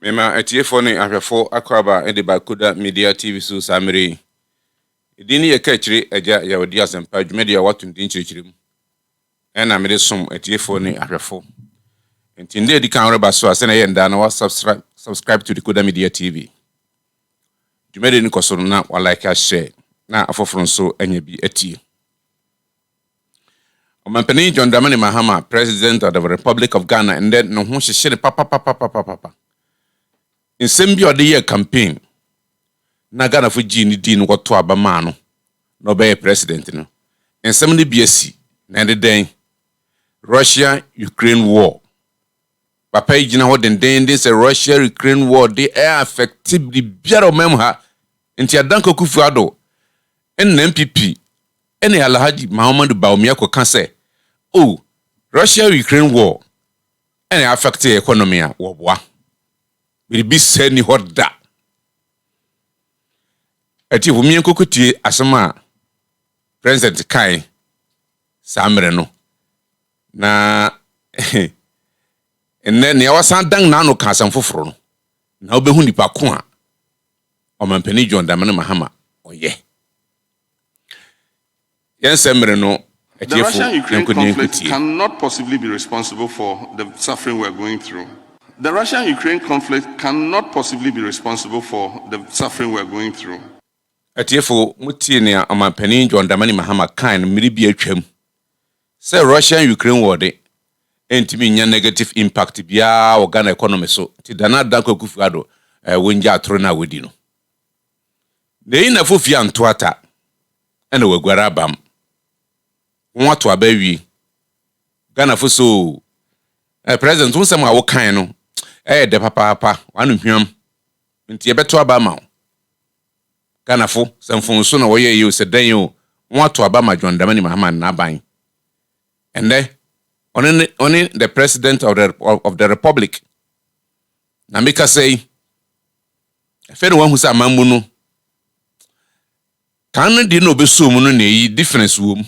Mema etiefo ne ahwefo akwaba ede ba Koda Media TV so samere. Edini ye kachiri eja ya wodi asempa dwumedi ya watu ndin chirichirim. Ena mede som etiefo ne ahwefo. Enti nde edi kan reba so ase na ye nda na wa subscribe to the Koda Media TV. Dwumedi ni koso na wa like share na afoforo so anya bi etie. Omampani John Dramani Mahama, President of the Republic of Ghana, and then no ho hye papa. In Sembio the year campaign, na Ghana for Gini Dean what to Abamano, no be president. No. And some of the BSC, na the day Russia-Ukraine war. Papa Jina what den this a Russia-Ukraine war, they are effectively biaro memha, and Tiadanko Kufuado, and MPP, and Alhaji Mahama Baumia can say, oh, Russia-Ukraine war, and it affect the economy, war. Will be sending hot da. Ati wumi enkokuti asema President Kai Samre no na enne ne wasan dan na no kan foforo no na obehu nipa ko a Omampani John Dramani Mahama oye yen semre no the Russian-Ukraine conflict cannot possibly be responsible for the suffering we're going through. The Russian-Ukraine conflict cannot possibly be responsible for the suffering we're going through. Atiefo mutie ne Omampani John Dramani Mahama kan mmiri bi atwam. Say Russian-Ukraine war de entimi nya negative impact bia o Ghana economy so. Ti dana danko kufuado wonja atoro na wodi no. Nei na fofia ntoata ena wagwara bam. Nwato abawi. Ghana fo so president unsema wo kan no de papa wanu hwam nti ebeto aba ma Ghana fo semfon so na wo ye se dan yo nwato aba ma John Dramani Mahama na ban and then only the president of the republic na meka say efe no hu sa mamu no kan di no be so mu no na yi difference wo mu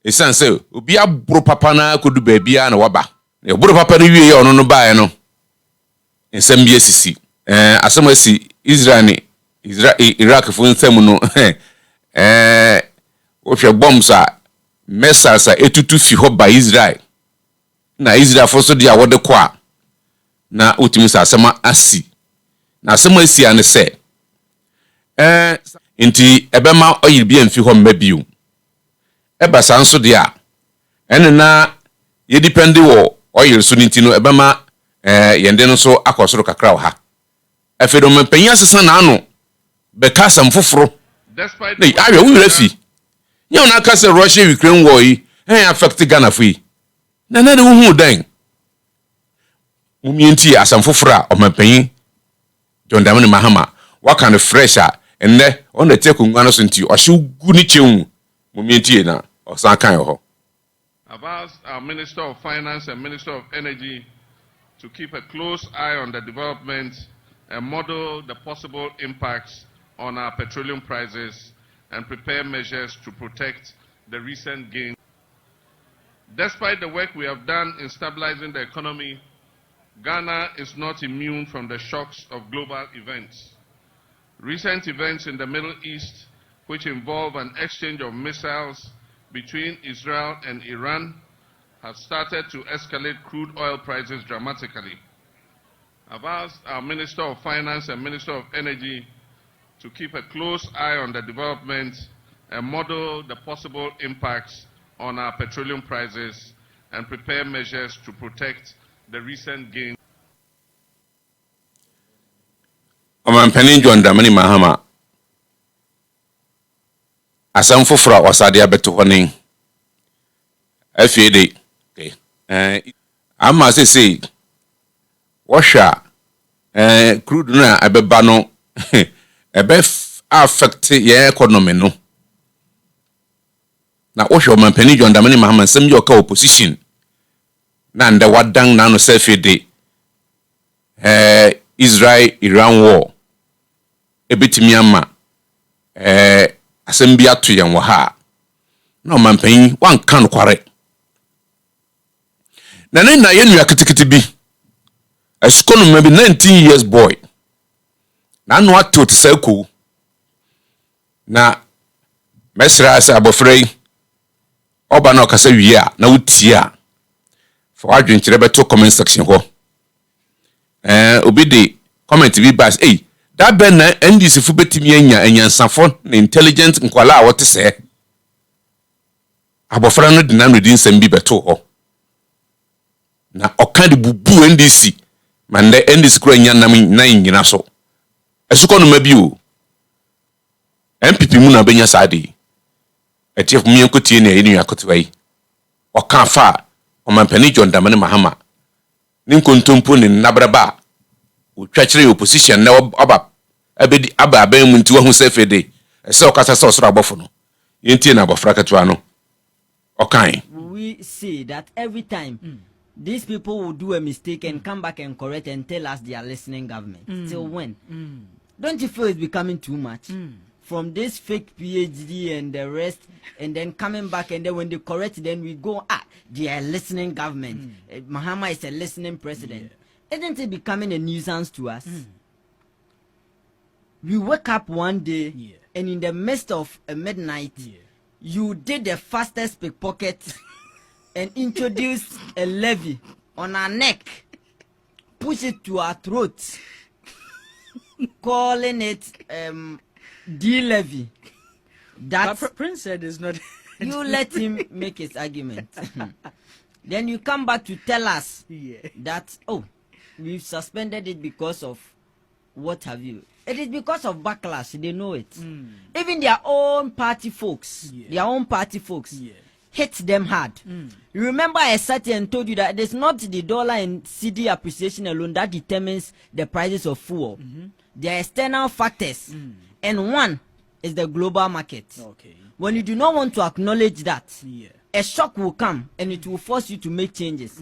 esan say obi abro papa na kodu ba bia na waba e bro papa ni wie ono no bae no ensem bi asisi asem asi Israel Iraq fu nsem no o hwe bombs a missiles a etutu fi ho ba Israel na Israel fo so dia wode kwa na otimi sa asem asi na asem asi ane se enti ebema oyir bi amfi ho mabio eba sanso de a ene na ye depend wo oil so ninti no ebema yende no so akosoro kakra wo ha afedo mpanyin sesa na ano be kasam foforo nei awe wo rafi nya na kasa Russia Ukraine war yi affect Ghana fi na de wo hu dan mumienti asam foforo a ompanyin John Dramani Mahama waka no fresher enne on the take ngwa no so nti o hye gu ni chewu mumienti na osan kan ho. I've asked our Minister of Finance and Minister of Energy to keep a close eye on the development and model the possible impacts on our petroleum prices and prepare measures to protect the recent gains. Despite the work we have done in stabilizing the economy, Ghana is not immune from the shocks of global events. Recent events in the Middle East, which involve an exchange of missiles between Israel and Iran, have started to escalate crude oil prices dramatically. I've asked our Minister of Finance and Minister of Energy to keep a close eye on the development and model the possible impacts on our petroleum prices and prepare measures to protect the recent gains. Omampani John Dramani Mahama asam foforo wasade abeto honin afede ama say washa crude na abeba no ebe affect your economy no na ohwe Omampani John Dramani Mahama sem yo ka opposition na nda wadan na no sefede Israel Iran war ebetimi ama asem bi ato yen wo ha na Omampani wan kan kware na ne na yenu akitikiti bi A school maybe 19 years boy. Na no ato te saku. Na mesra asa abofrei. Oba na okasa wie a na wutie a. For adwenkyere beto comment section ho. Obi de comment bi bas, "Hey, that ben na NDC fu betimi anya anyansafo na intelligent nkwala a wote se." Abofra no de na no di nsam bi beto ho. Na oka de bubu NDC. Mande NDC kura nya nam na nyina so. Esuko no mabi o. MPP mu na benya saade. Etief mu yankotie na enu yakotwai. Oka fa omampani John Mahama. Ni nkontompo ni nabraba. Utwachire opposition na aba abedi aba aban mu nti wo hu sefede. Ese okasa se osoro abofo no. Yentie na abofra katwa no. Okay. We see that every time these people will do a mistake and come back and correct and tell us they are listening government. Till when? Don't you feel it's becoming too much? From this fake PhD and the rest, and then coming back, and then when they correct, then we go, they are listening government. Mahama is a listening president. Isn't it becoming a nuisance to us? We wake up one day, and in the midst of a midnight, you did the fastest pickpocket and introduced a levy on our neck, push it to our throats, calling it D-levy. That Prince said it's not. You let him make his argument. Then you come back to tell us that, we've suspended it because of what have you. It is because of backlash. They know it. Even their own party folks, hit them hard. You remember I sat here and told you that it is not the dollar and CD appreciation alone that determines the prices of fuel. There are external factors. And one is the global market. When you do not want to acknowledge that, a shock will come and it will force you to make changes.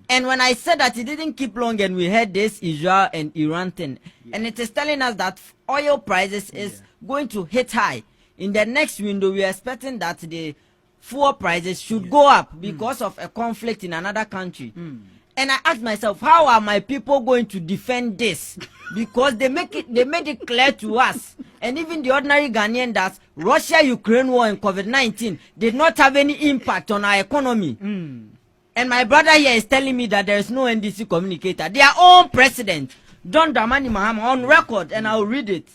And when I said that, it didn't keep long and we had this Israel and Iran thing. And it is telling us that oil prices is going to hit high. In the next window, we are expecting that the fuel prices should go up because of a conflict in another country. And I asked myself, how are my people going to defend this? Because they made it clear to us, and even the ordinary Ghanaian, that Russia-Ukraine war and COVID-19 did not have any impact on our economy. And my brother here is telling me that there is no NDC communicator. Their own president, John Mahama, on record, and I'll read it.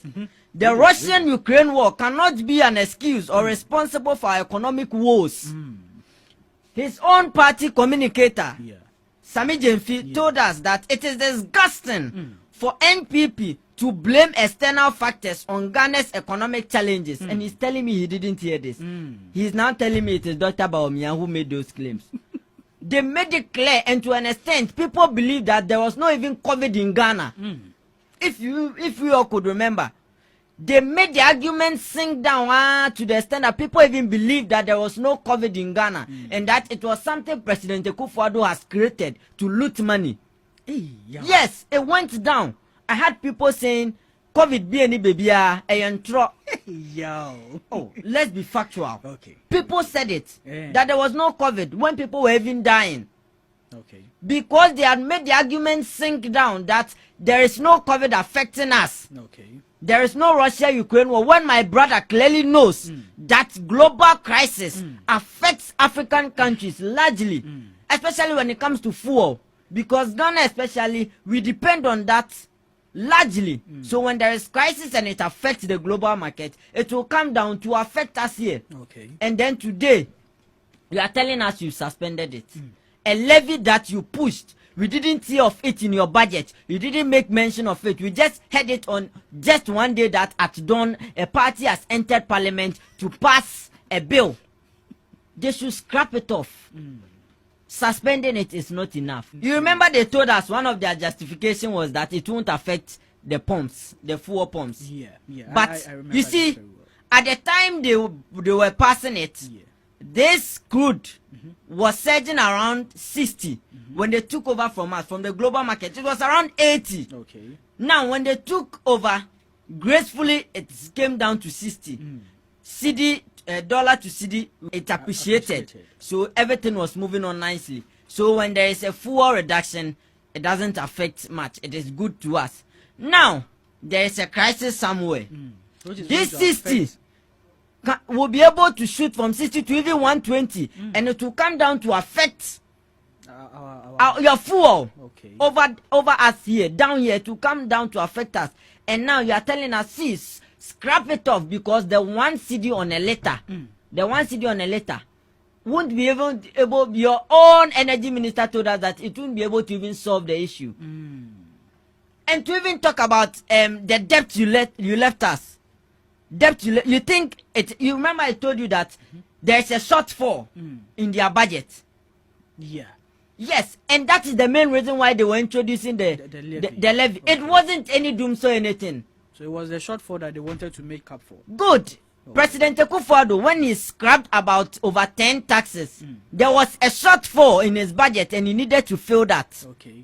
The Russian-Ukraine war cannot be an excuse or responsible for our economic woes. His own party communicator, Sami Jemfi, told us that it is disgusting for NPP to blame external factors on Ghana's economic challenges. And he's telling me he didn't hear this. He's now telling me it is Dr. Bawumia who made those claims. They made it clear, and to an extent, people believe that there was not even COVID in Ghana. If you all could remember, they made the argument sink down to the extent that people even believed that there was no COVID in Ghana, and that it was something President Akufo-Addo has created to loot money. Yes, it went down. I had people saying, COVID be any baby, let's be factual. People said it, that there was no COVID when people were even dying. Because they had made the argument sink down that there is no COVID affecting us. There is no Russia-Ukraine war, when my brother clearly knows that global crisis affects African countries largely, especially when it comes to fuel. Because Ghana especially, we depend on that largely. So when there is crisis and it affects the global market, it will come down to affect us here. And then today, you are telling us you suspended it. A levy that you pushed, we didn't see of it in your budget. You didn't make mention of it. We just had it on just one day that at dawn, a party has entered parliament to pass a bill. They should scrap it off. Suspending it is not enough. You remember they told us one of their justification was that it won't affect the pumps, the fuel pumps. But you see, at the time they were passing it, this crude was surging around 60 when they took over from us, from the global market. It was around 80. Now, when they took over, gracefully it came down to 60. CD, dollar to CD, it appreciated. So everything was moving on nicely. So when there is a fuel reduction, it doesn't affect much. It is good to us. Now, there is a crisis somewhere. This 60 will be able to shoot from 60 to even 120, and it will come down to affect your fuel over us here, down here, to come down to affect us. And now you are telling us, see, scrap it off, because the 1 cedi on a liter, the 1 cedi on a liter won't be able. Your own energy minister told us that it won't be able to even solve the issue. And to even talk about the debt you left us. Debt you think it. You remember I told you that there's a shortfall in their budget. Yeah. Yes, and that is the main reason why they were introducing the levy. Okay. It wasn't any doomsday or anything. So it was the shortfall that they wanted to make up for. Good. Okay. President Akufo-Addo, when he scrapped about over 10 taxes, there was a shortfall in his budget, and he needed to fill that. Okay.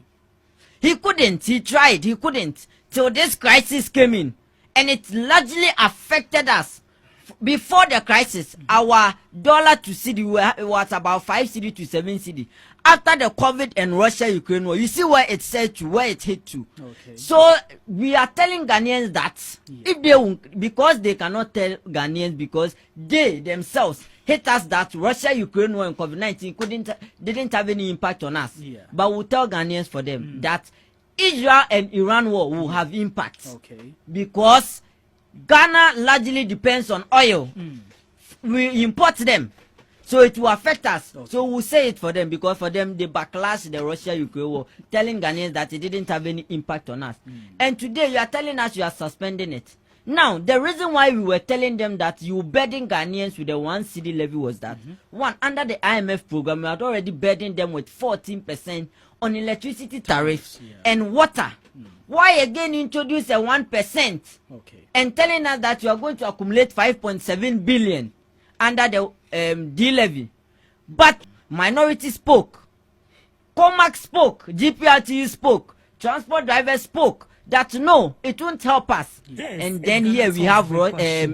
He couldn't. He tried. He couldn't till this crisis came in. And it largely affected us. Before the crisis, our dollar to cedi was about 5 cedi to 7 cedi. After the COVID and Russia-Ukraine war, you see where it said to, where it hit to. Okay. So we are telling Ghanaians that if they won't, because they cannot tell Ghanaians, because they themselves hate us, that Russia-Ukraine war and COVID-19 didn't have any impact on us. Yeah. But we'll tell Ghanaians for them that Israel and Iran war will have impact. Okay. Because Ghana largely depends on oil. We import them, so it will affect us. Okay. So we'll say it for them, because for them they backlash the Russia-Ukraine war, telling Ghanaians that it didn't have any impact on us. And today you are telling us you are suspending it. Now, the reason why we were telling them that you burden Ghanaians with the 1 cedi levy was that, one, under the IMF program, we had already burdened them with 14% on electricity tariffs and water. Why again introduce a 1%? Okay. And telling us that you are going to accumulate 5.7 billion under the D-levy? But minority spoke, COMAC spoke, GPRTU spoke, transport drivers spoke, that no, it won't help us. Yes, and then here we have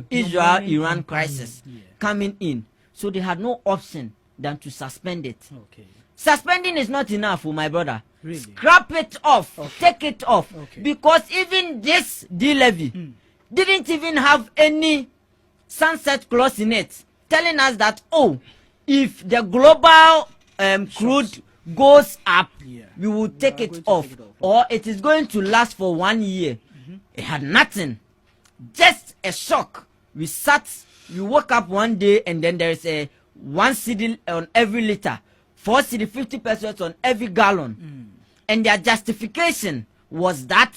Israel-Iran crisis coming in. So they had no option than to suspend it. Okay. Suspending is not enough, my brother. Really? Scrap it off. Okay. Take it off. Okay. Because even this D-levy didn't even have any sunset clause in it, telling us that, oh, if the global crude goes up, we will take it off. Or it is going to last for 1 year. It had nothing. Just a shock. We woke up one day, and then there is a 1 cedi on every liter, 4 cedi, 50 pesos on every gallon. And their justification was that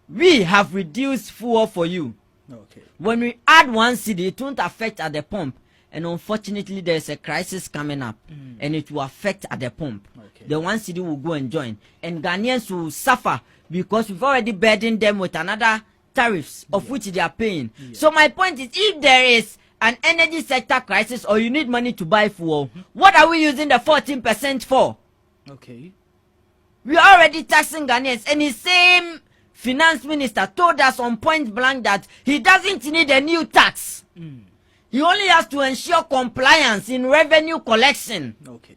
we have reduced fuel for you. Okay. When we add 1 cedi, it won't affect at the pump. And unfortunately, there is a crisis coming up, and it will affect at the pump. Okay. The 1 cedi will go and join, and Ghanaians will suffer, because we've already burdened them with another tariffs of which they are paying. So my point is, if there is an energy sector crisis, or you need money to buy fuel, what are we using the 14% for? Okay. We are already taxing Ghanaians, and the same finance minister told us on point blank that he doesn't need a new tax. He only has to ensure compliance in revenue collection. Okay.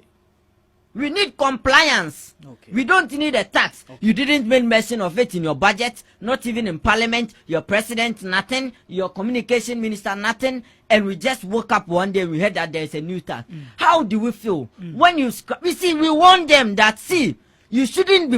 We need compliance. Okay. We don't need a tax. Okay. You didn't make mention of it in your budget, not even in parliament, your president, nothing, your communication minister, nothing. And we just woke up one day and we heard that there is a new tax. How do we feel? When you see, we warn them that, see, you shouldn't be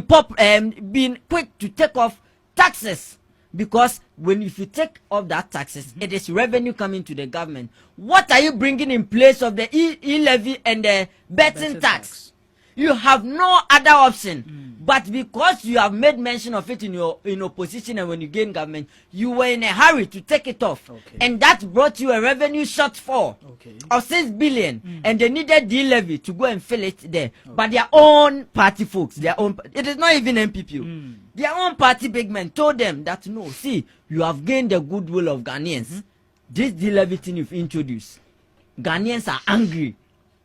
being quick to take off taxes. Because if you take off that taxes, it is revenue coming to the government. What are you bringing in place of the e-levy and the betting tax? You have no other option. But because you have made mention of it in opposition, and when you gain government, you were in a hurry to take it off. Okay. And that brought you a revenue shortfall of 6 billion. And they needed the levy to go and fill it there. But their own party folks, it is not even MPP. Their own party big men told them that, no, see, you have gained the goodwill of Ghanaians. This D-levy thing you've introduced, Ghanaians are angry.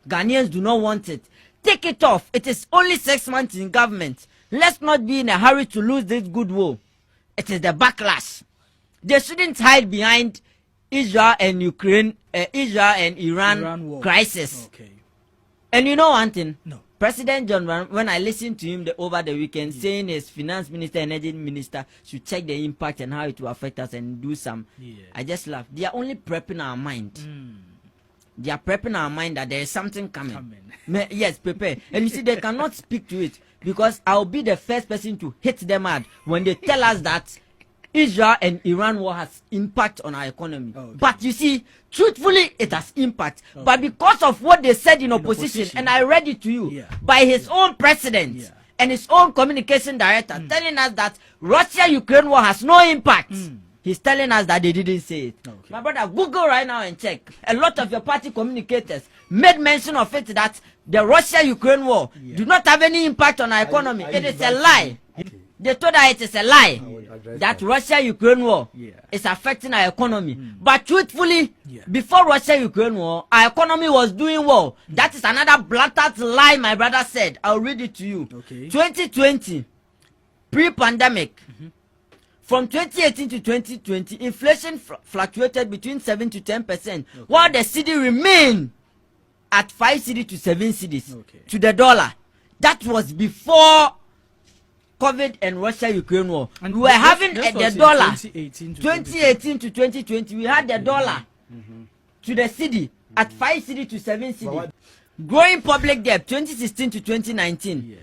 Ghanaians do not want it. Take it off. It is only 6 months in government. Let's not be in a hurry to lose this goodwill. It is the backlash. They shouldn't hide behind Israel and Iran crisis. Okay. And you know one thing? No. President John, when I listened to him over the weekend, saying his finance minister, energy minister should check the impact and how it will affect us and do some, I just laughed. They are only prepping our mind. They are prepping our mind that there is something coming. Yes, prepare. And you see, they cannot speak to it because I'll be the first person to hit them hard when they tell us that Israel and Iran war has impact on our economy. But you see, truthfully, it has impact. But because of what they said in opposition, and I read it to you, by his own president and his own communication director, telling us that Russia-Ukraine war has no impact. He's telling us that they didn't say it. My brother, Google right now and check. A lot of your party communicators made mention of it that the Russia-Ukraine war do not have any impact on our economy. It is a lie. They told us it is a lie that Russia-Ukraine war is affecting our economy. But truthfully, before Russia-Ukraine war, our economy was doing well. That is another blatant lie my brother said. I'll read it to you. 2020, pre-pandemic, from 2018 to 2020, inflation fluctuated between 7 to 10%, while the cedi remained at 5 cedi to 7 cedis to the dollar. That was before COVID and Russia-Ukraine war. And we were having the dollar 2018 to 2020. We had the dollar to the cedi at 5 cedi to 7 cedi. Growing public debt 2016 to 2019.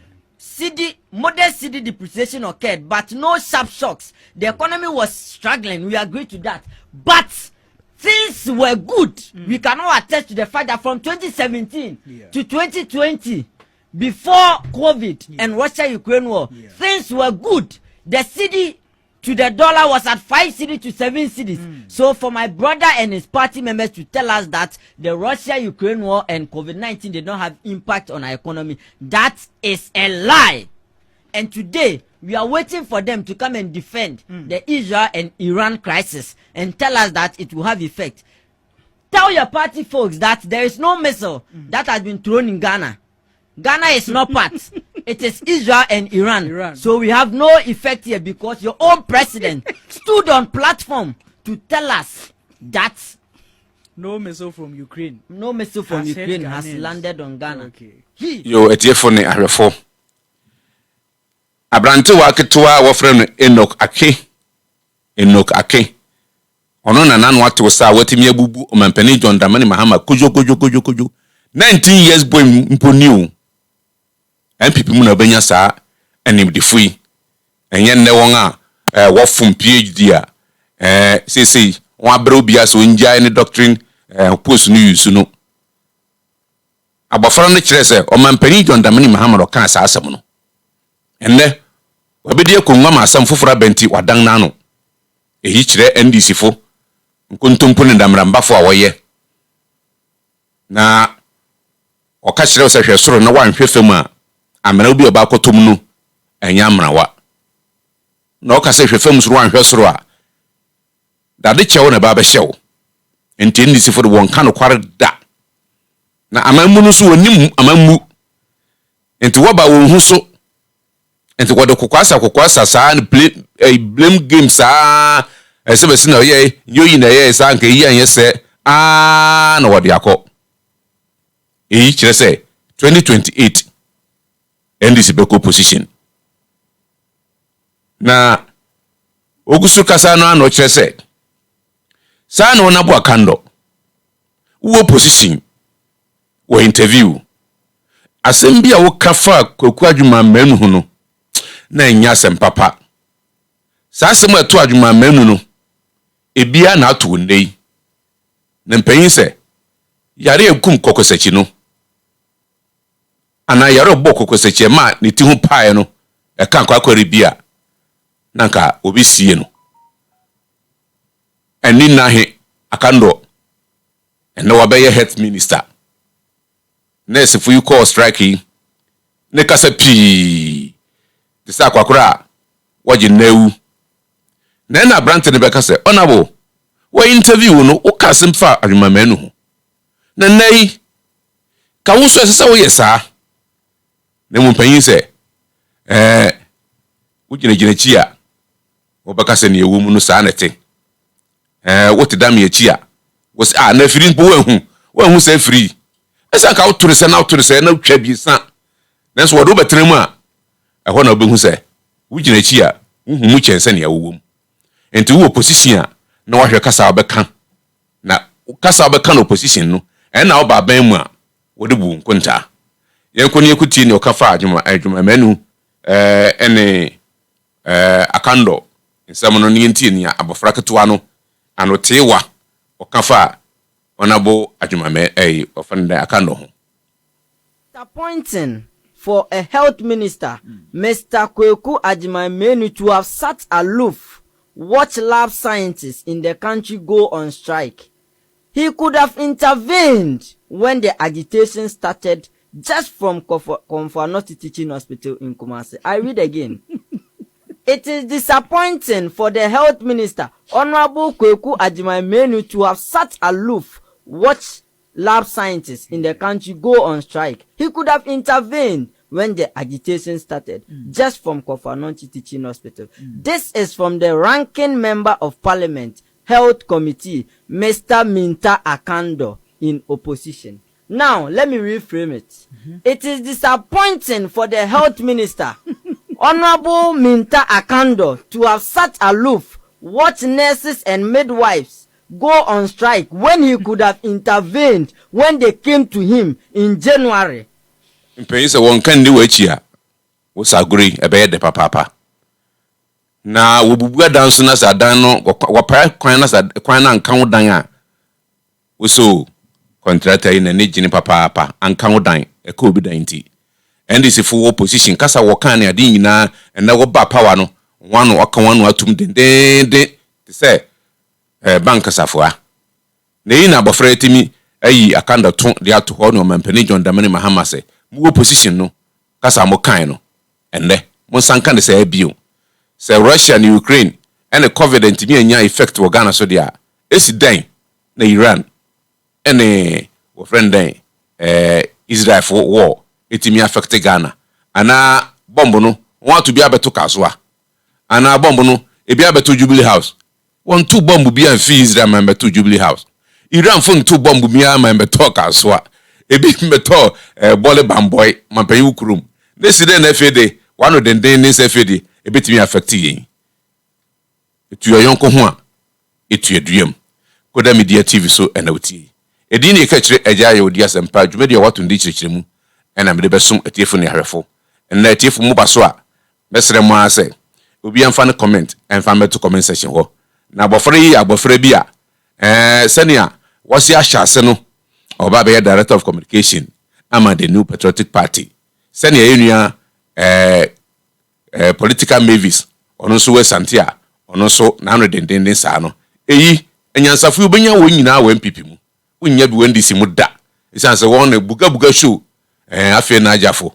Modest cedi depreciation occurred, but no sharp shocks. The economy was struggling. We agree to that. But things were good. We cannot attest to the fact that from 2017 to 2020, before COVID and Russia-Ukraine war, things were good. The cedi to the dollar was at 5 cedi to 7 cedis. So for my brother and his party members to tell us that the Russia-Ukraine war and COVID-19 did not have impact on our economy, that is a lie. And today, we are waiting for them to come and defend the Israel and Iran crisis and tell us that it will have effect. Tell your party folks that there is no missile that has been thrown in Ghana. Ghana is not part. It is Israel and Iran. So we have no effect here because your own president stood on platform to tell us that no missile from Ukraine. No missile from Ukraine has landed on Ghana. Yo, etiefo ne ahwefo. Abrante wa ketewa wo frɛ no Enoch Ake. Ono na nanu ate sa watimi abubu omampani John Dramani Mahama kojo 19 years boy mponiu. MPP mu na benya saa animdefui enye nne won a wo fom PhD a sisi won abere obi aso njia ne doctrine post no use no abafara no kire se omampani John Dramani Mahama ro kan saa asem no enne wabedi akonwa ma asem fofora benti wadan na no ehi kire NDC fo nkontompo ne ndamrambafo a woye na oka kire se hwe soro na wanhwe fam a amena obi oba kotom no enya amrawa na oka se hwe fam soro wanhwe soro a dade chewo na ba ba hyew enti NDC fo de won ka no kware da na amammu no so wonim amammu enti woba won hu so enti wode kokwasa saa ne blame game saa esebesi na ye yoyi na ye saa nka yi anye se na wode akọ eyi kire se 2028 NDC beko position na ogusu kasa no ano kire se saa na wona bo Akando wo position wo interview asem bia wo kafa kwaku adwuma manu hu no na enya asem papa saa asem ato adwuma manu no ebia na ato nei na mpanyin se yare ekum kokosachi no ana yare obọ kokosachi ma ne ti hu pae no e kan kwakwari bia nanka obi sie no eni na he Akando ene wabeye health minister nurse fu you call strike ne kasa pi de sa kwakora waje nawu na brante ne be kasa onabo wa interview no o kasem fa adwumamanu ho na nai ka wo so sese wo yesa ne mu panyin se wo gina chi a wo baka se ne ewu mu no sa na te wo te dam ye chi a wo se na firi mpo wo hu se firi esa ka wo turu se na twa bi sa nanso wodo betene mu a ɛhɔ na obehu sɛ wugina chi a wuhu chense ne yawom enti wo opposition a na wahwɛ kasa obɛka na kasa obɛka no opposition no ɛna oba ban mu a wode bu nkonta yenko ne ekuti ne okafa adwuma manu ene Akando nsɛm no ne ntie ne abofra ketewa no anotewa okafa onabo adwuma ofanda Akando ho. Appointing for a health minister, Mr. Kweku Agyeman to have sat aloof, watch lab scientists in the country go on strike. He could have intervened when the agitation started just from Komfo Teaching Hospital in Kumasi. I read again. It is disappointing for the health minister, Honorable Kweku Agyeman to have sat aloof, watch lab scientists in the country go on strike. He could have intervened when the agitation started, just from Komfo Teaching Hospital. This is from the ranking member of Parliament, Health Committee, Mr. Minta Akando, in opposition. Now, let me reframe it. It is disappointing for the health minister, Honorable Minta Akando, to have sat aloof, watch nurses and midwives go on strike when he could have intervened when they came to him in January. Mpanyinse won kan ni wachi a wo saguri ebe de papa na wo bubu adanso na sa dan no wo pa kwan na sa kwan na nkan wodan a wo so contractor ina ne gini papa ankan wodan e ka obi dan ti ndc for opposition kasa wo kan ne ade nyina na wo ba power no wano aka wano atum de say bank safoa na yi na abofra etimi ayi Akando to de ato ho no mampani John Dramani Mahama se mu opposition no kasa mo kan no enne mo sanka de say bio say Russia and Ukraine and the COVID ntimi anya effect wo Ghana so dia esi dan na Iran ene wo friend dan Israel for war etimi affect Ghana ana bomb no want to be abeto kasoa ana bomb no ebi abeto Jubilee House one two bomb bi an fi Israel man beto Jubilee House Iran fun two bomb bi an man beto kasoa ebi beto bole bamboy man pay ukurum this day na fede one of den ne se fede ebetimi affect yin etu yonko ho a etu eduam koda media TV so enawti edi ne ka kire agya ye odi asempa dwumedi ya wato ndi kirikire mu ena mede besom etiefo ne harefo ena etiefo mu baso a mesre mo ase obi amfa ne comment emfa meto comment section ho na abofra yi abofra bi a senia wasi ahase no oba be director of communication ama the New Patriotic Party senia enua political mavis ono so we santia ono so na no denden sa no eyi enyansafo obenya wo nyina wo MPP mu unya bi wendisi mu da isanse won na buga show afi na ajafo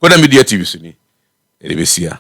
koda media TV so ni ebesia